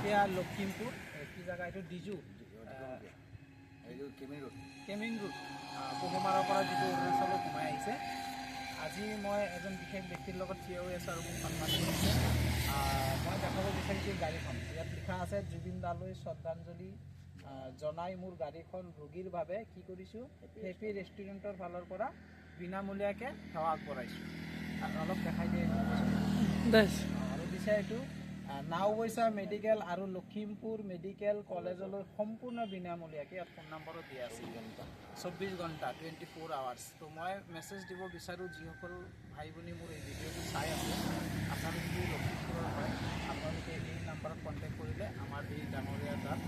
এতিয়া লখিমপুৰ কি জেগা এইটো ডিজু এইটো কেমিং ৰোড পহুমাৰৰ পৰা যিটো অৰুণাচলত সোমাই আহিছে। আজি মই এজন বিশেষ ব্যক্তিৰ লগত থিয় হৈ আছোঁ আৰু মোক সন্মান কৰিছে। মই দেখাব বিচাৰিছোঁ গাড়ীখন, ইয়াত লিখা আছে জুবিন দালৈ শ্ৰদ্ধাঞ্জলি জনাই মোৰ গাড়ীখন ৰোগীৰ বাবে কি কৰিছোঁ, হেপী ৰেষ্টুৰেণ্টৰ ফালৰ পৰা বিনামূলীয়াকৈ সেৱা আগবঢ়াইছোঁ। আৰু অলপ দেখাই দিয়ে আৰু দিছে এইটো নাওবৈচা মেডিকেল আৰু লখিমপুৰ মেডিকেল কলেজলৈ সম্পূৰ্ণ বিনামূলীয়াকৈ ইয়াত ফোন নম্বৰো দিয়া আছে। 24 ঘণ্টা 24 আৱাৰ্ছ। তো মই মেছেজ দিব বিচাৰোঁ যিসকল ভাই ভনী মোৰ এই ভিডিঅ'টো চাই আছে, আপোনালোকে যদি লখিমপুৰৰ হয় আপোনালোকে এই নাম্বাৰত কণ্টেক্ট কৰিলে আমাৰ এই ডাঙৰীয়া তাত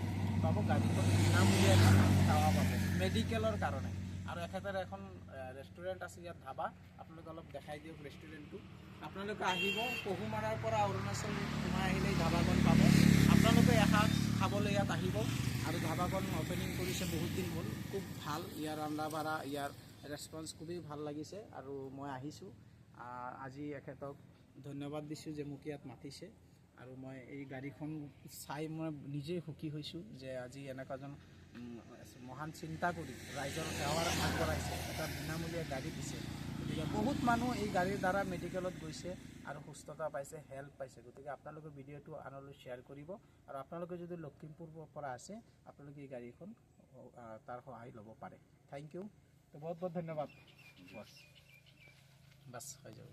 পাব, গাড়ীখন বিনামূলীয়াকৈ সেৱা পাব মেডিকেলৰ কাৰণে। আৰু এখেতৰ এখন ৰেষ্টুৰেণ্ট আছে ইয়াত, ধাবা। আপোনালোকে অলপ দেখাই দিয়ক ৰেষ্টুৰেণ্টটো। আপোনালোকে আহিব পহুমাৰাৰ পৰা অৰুণাচল সোমাই আহিলে এই ধাবাখন পাব। আপোনালোকে এসাঁজ খাবলৈ ইয়াত আহিব। আৰু ধাবাখন অপেনিং কৰিছে বহুত দিন হ'ল, খুব ভাল ইয়াৰ ৰন্ধা বঢ়া, ইয়াৰ ৰেচপন্স খুবেই ভাল লাগিছে। আৰু মই আহিছোঁ, আজি এখেতক ধন্যবাদ দিছোঁ যে মোক ইয়াত মাতিছে। আৰু মই এই গাড়ীখন চাই মই নিজেই সুখী হৈছোঁ যে আজি এনেকুৱা এজন মহান চিন্তা কৰি ৰাইজৰ সেৱাৰ আগবঢ়াইছে, এটা বিনামূলীয়া গাড়ী দিছে। গতিকে বহুত মানুহ এই গাড়ীৰ দ্বাৰা মেডিকেলত গৈছে আৰু সুস্থতা পাইছে, হেল্প পাইছে। গতিকে আপোনালোকে ভিডিঅ'টো আনলৈ শ্বেয়াৰ কৰিব। আৰু আপোনালোকে যদি লখিমপুৰৰ পৰা আছে আপোনালোকে এই গাড়ীখন তাৰ সহায় ল'ব পাৰে। Thank you. তো বহুত বহুত ধন্যবাদ। বাছ হৈ যাব।